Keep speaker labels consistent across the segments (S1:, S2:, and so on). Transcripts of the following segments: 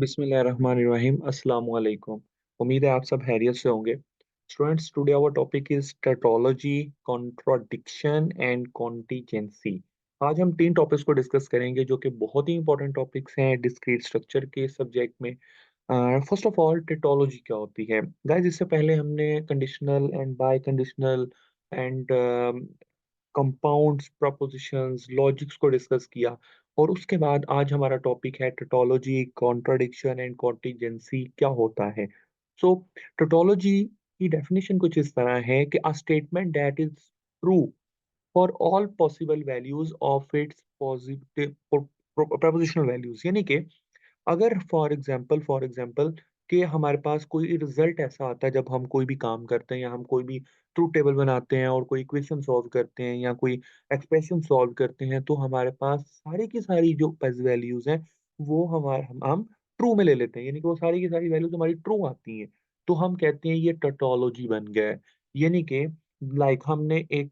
S1: बिस्मिल्लाहिर्रहमानिर्रहीम अस्सलाम वालेकुम। उम्मीद है आप सब खैरियत से होंगे। Students, today our topic is tautology, contradiction and contingency. आज हम तीन टॉपिक्स को डिस्कस करेंगे जो कि बहुत ही इंपॉर्टेंट टॉपिक्स हैं डिस्क्रीट स्ट्रक्चर के सब्जेक्ट में। फर्स्ट ऑफ ऑल, टैटोलॉजी क्या होती है गाइस? इससे पहले हमने conditional and bye conditional and compounds, propositions, logics को डिस्कस किया। और उसके बाद आज हमारा टॉपिक है टोटोलॉजी, कॉन्ट्राडिक्शन एंड कॉन्टिजेंसी क्या होता है। सो टोटोलॉजी की डेफिनेशन कुछ इस तरह है कि अ statement that is true for all possible values of it's positive prepositional values, यानी कि अगर फॉर एग्जांपल कि हमारे पास कोई रिजल्ट ऐसा आता है जब हम कोई भी काम करते हैं या हम कोई भी ट्रूथ टेबल बनाते हैं और कोई इक्वेशन सॉल्व करते हैं या कोई एक्सप्रेशन सॉल्व करते हैं, तो हमारे पास सारी की सारी जो वैल्यूज हैं वो हमारे हम ट्रू में ले लेते हैं, यानी कि वो सारी की सारी वैल्यूज हमारी ट्रू आती हैं। तो हम कहते हैं ये टोटोलॉजी बन गया है। यानी कि लाइक हमने एक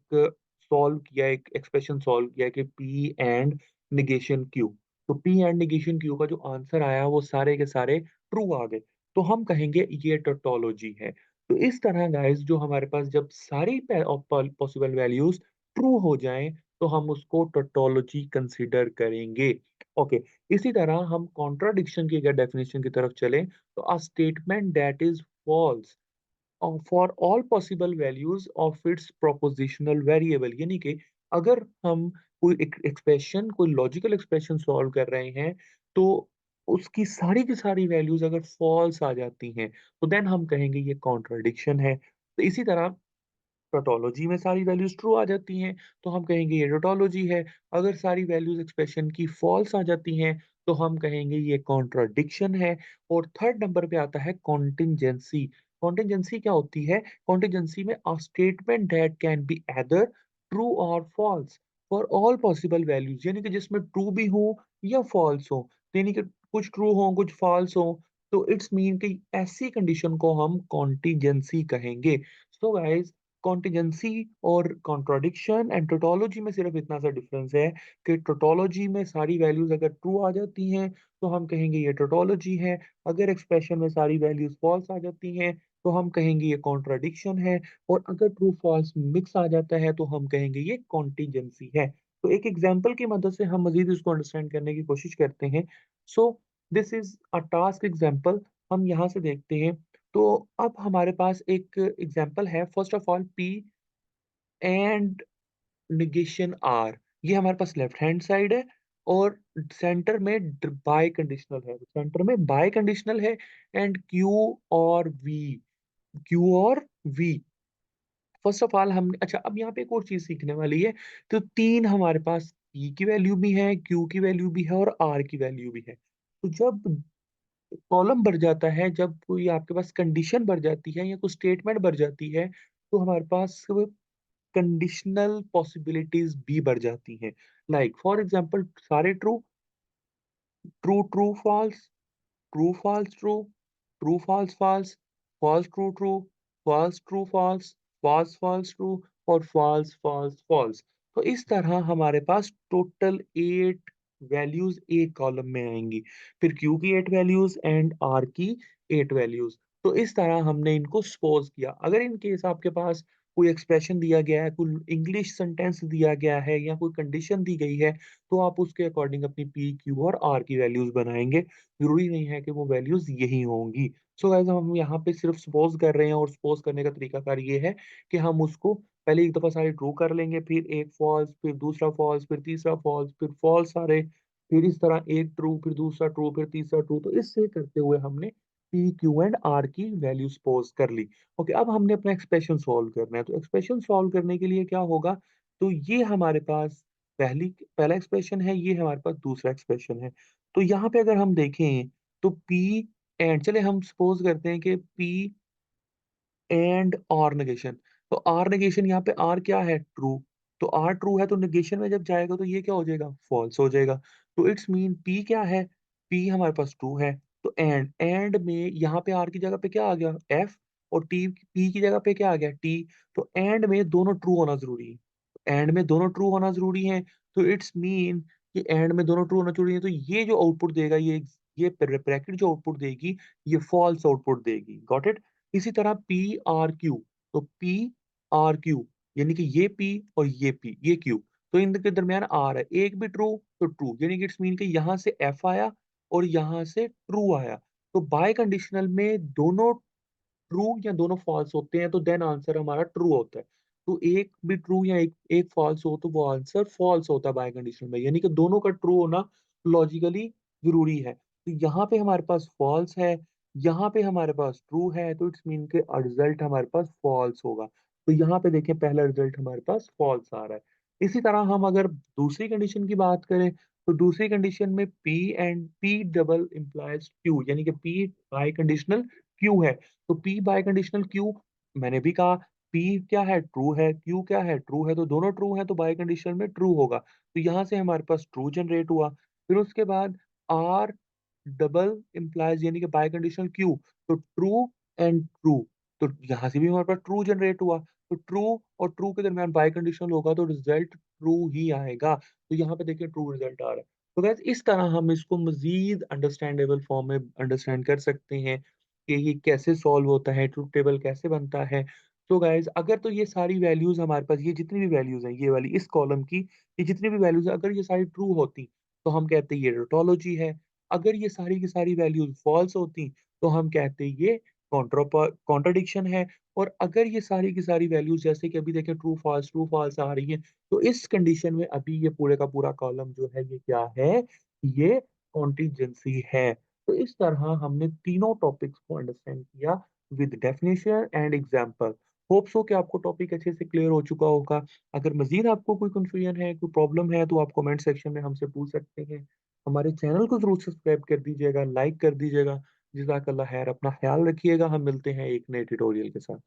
S1: सॉल्व किया, एक एक्सप्रेशन सॉल्व किया कि पी एंड निगेशन क्यू। तो पी एंड निगेशन क्यू का जो आंसर आया वो सारे के सारे ट्रू आ गए। तो हम कहेंगे ये टोटोलॉजी है। तो इस तरह गाइस, जो हमारे पास जब सारी पॉसिबल वैल्यूज ट्रू हो जाएं तो हम उसको टोटोलॉजी कंसीडर करेंगे। ओके। इसी तरह हम कॉन्ट्राडिक्शन की अगर डेफिनेशन की तरफ चलें तो a statement that is false for all possible values of its propositional variable, यानी कि अगर हम कोई एक्सप्रेशन, कोई लॉजिकल एक्सप्रेशन सॉल्व कर रहे हैं तो उसकी सारी की सारी वैल्यूज अगर फॉल्स आ जाती हैं तो देन हम कहेंगे ये कॉन्ट्रडिक्शन है। तो इसी तरह टोटोलॉजी में सारी वैल्यूज ट्रू आ जाती हैं तो हम कहेंगे ये टोटोलॉजी है। अगर सारी वैल्यूज एक्सप्रेशन की फॉल्स आ जाती हैं तो हम कहेंगे ये कॉन्ट्राडिक्शन है। और थर्ड नंबर पे आता है कॉन्टिंजेंसी। कॉन्टिंजेंसी क्या होती है? कॉन्टिंजेंसी में a statement that can be either true और false for all possible values, यानी कि जिसमें ट्रू भी हो या फॉल्स हो, यानी कि कुछ ट्रू हो कुछ फॉल्स हो। तो इट्स मीन कि ऐसी कंडीशन को हम कॉन्टिजेंसी कहेंगे। सो गाइस, कॉन्टिजेंसी और कॉन्ट्राडिक्शन एंड टोटोलॉजी में सिर्फ इतना सा डिफरेंस है कि टोटोलॉजी में सारी वैल्यूज अगर ट्रू आ जाती हैं तो हम कहेंगे ये टोटोलॉजी है। अगर एक्सप्रेशन में सारी वैल्यूज फॉल्स आ जाती हैं तो हम कहेंगे ये कॉन्ट्राडिक्शन है। और अगर ट्रू फॉल्स मिक्स आ जाता है तो हम कहेंगे ये कॉन्टिजेंसी है। तो एक एग्जाम्पल की मदद से हम मजीद इसको अंडरस्टैंड करने की कोशिश करते हैं। So this is a task example. हम यहाँ से देखते हैं। तो अब हमारे पास एक एग्जांपल है। First of all, P and negation R, ये हमारे पास लेफ्ट हैंड साइड है। और सेंटर में बाय कंडीशनल है, सेंटर में बाय कंडीशनल है। एंड क्यू और वी। फर्स्ट ऑफ ऑल हम, अच्छा, अब यहाँ पे एक और चीज सीखने वाली है। तो तीन हमारे पास पी की वैल्यू भी है, क्यू की वैल्यू भी है और आर की वैल्यू भी है। तो जब कॉलम भर जाता है, जब कोई आपके पास कंडीशन भर जाती है या कोई स्टेटमेंट भर जाती है, तो हमारे पास कंडीशनल पॉसिबिलिटीज भी बढ़ जाती हैं। लाइक फॉर एग्जांपल, सारे true, true true false, true false true, true false false, false true true, false true false, false false true और फॉल्स फॉल्स फॉल्स। तो इस तरह हमारे पास टोटल 8 वैल्यूज एक कॉलम में आएंगी। फिर क्यू की 8 वैल्यूज एंड आर की 8 वैल्यूज। तो इस तरह हमने इनको सपोज किया। अगर इन केस आपके पास कोई एक्सप्रेशन दिया गया है, कोई इंग्लिश सेंटेंस दिया गया है या कोई कंडीशन दी गई है, तो आप उसके अकॉर्डिंग अपनी पी, क्यू और आर की वैल्यूज बनाएंगे। जरूरी नहीं है कि वो वैल्यूज यही होंगी। सो गाइस, हम यहाँ पे सिर्फ सपोज कर रहे हैं और सपोज करने का तरीकाकार ये है कि हम उसको पहले एक दफा सारे ट्रू कर लेंगे, फिर एक फॉल्स, फिर दूसरा फॉल्स, फिर तीसरा फॉल्स, फिर फॉल्स सारे, फिर इस तरह एक ट्रू, फिर दूसरा ट्रू, फिर तीसरा ट्रू। तो इससे करते हुए हमने पी, क्यू एंड आर की वैल्यू सपोज कर ली। ओके, अब हमने अपना एक्सप्रेशन सॉल्व करना है। तो एक्सप्रेशन सॉल्व करने के लिए क्या होगा? तो ये हमारे पास पहला एक्सप्रेशन है, ये हमारे पास दूसरा एक्सप्रेशन है। तो यहाँ पे अगर हम देखें तो पी एंड, चले हम सपोज करते हैं कि पी एंड आर नेगेशन। तो आर नेगेशन, यहाँ पे आर क्या है? ट्रू। तो आर ट्रू है तो नेगेशन में जब जाएगा तो ये क्या हो जाएगा? फॉल्स हो जाएगा। तो इट्स मीन पी क्या है? पी हमारे पास ट्रू है। तो एंड में यहाँ पे आर की जगह पे क्या आ गया? एफ। और टी, पी की जगह पे क्या आ गया? टी। तो एंड में दोनों ट्रू होना जरूरी है। एंड में दोनों ट्रू होना जरूरी है। तो इट्स मीन कि एंड में दोनों ट्रू होना जरूरी है। तो ये जो आउटपुट देगा ये ये ब्रैकेट जो आउटपुट देगी, ये फॉल्स आउटपुट देगी। Got it? इसी तरह पी आर क्यू, तो पी आर क्यू यानी कि ये पी और ये पी, ये क्यू, तो इनके दरमियान आर है, एक भी ट्रू तो ट्रू, यानी कि इट्स मीन कि यहाँ से एफ आया और यहाँ से ट्रू आया, तो बाय कंडीशनल में दोनों ट्रू या दोनों फॉल्स होते हैं तो देन आंसर हमारा ट्रू होता है। तो एक भी ट्रू या एक एक फॉल्स हो तो वो आंसर फॉल्स होता है बाय कंडीशन में, यानी कि दोनों का ट्रू होना लॉजिकली ज़रूरी है। तो यहाँ पे हमारे पास फॉल्स है, यहाँ पे हमारे पास ट्रू है, तो इट्स मीन के रिजल्ट हमारे पास फॉल्स होगा। तो यहाँ पे देखें पहला रिजल्ट हमारे पास फॉल्स आ रहा है। इसी तरह हम अगर दूसरी कंडीशन की बात करें, तो दूसरी कंडीशन में P and P double implies Q, यानी कि P बाय कंडीशनल Q है। तो P बाय कंडीशनल Q, मैंने भी कहा P क्या है? ट्रू है, Q क्या है? ट्रू है, तो दोनों ट्रू हैं तो बाय कंडीशनल में ट्रू होगा। तो यहाँ से हमारे पास ट्रू जनरेट हुआ। फिर उसके बाद R डबल इम्प्लाइज यानी कि बाय कंडीशनल Q, तो ट्रू एंड ट्रू, तो यहाँ से भी हमारे पास ट्रू जनरेट हुआ। तो ट्रू और ट्रू के दरमियान बाय कंडीशनल होगा तो रिजल्ट ट्रू ही आएगा। तो यहाँ पे देखिए ट्रू रिजल्ट आ रहा है। तो गाइस इस तरह हम इसको मज़ीद अंडरस्टैंडेबल फॉर्म में अंडरस्टैंड कर सकते हैं कि ये कैसे सॉल्व होता है, ट्रुथ टेबल कैसे बनता है। तो गाइज़ अगर तो ये सारी वैल्यूज़ हमारे पास, ये जितनी भी वैल्यूज़ हैं, ये वाली इस कॉलम की, ये जितनी भी वैल्यूज़ हैं, अगर ये सारी ट्रू होती, तो हम कहते ये टोटोलॉजी है। अगर ये सारी की सारी वैल्यूज़ फ़ॉल्स होती, तो हम कहते ये कॉन्ट्रडिक्शन है। और अगर ये सारी की सारी वैल्यूज़ जैसे कि अभी देखें ट्रू फ़ॉल्स आ रही हैं, तो इस कंडीशन में अभी ये पूरे का पूरा कॉलम जो है ये क्या है? ये कॉन्टिजेंसी है। तो इस तरह हमने तीनों टॉपिक्स को अंडरस्टैंड किया with definition and example. Hope so कि आपको टॉपिक अच्छे से क्लियर हो चुका होगा। अगर मज़ीद आपको कोई कन्फ्यूजन है, कोई प्रॉब्लम है, तो आप कमेंट सेक्शन में हमसे पूछ सकते हैं। हमारे चैनल को ज़रूर सब्सक्राइब कर दीजिएगा, लाइक कर दीजिएगा। जज़ाकल्लाह खैर, अपना ख़्याल रखिएगा। हम मिलते हैं एक नए ट्यूटोरियल के साथ।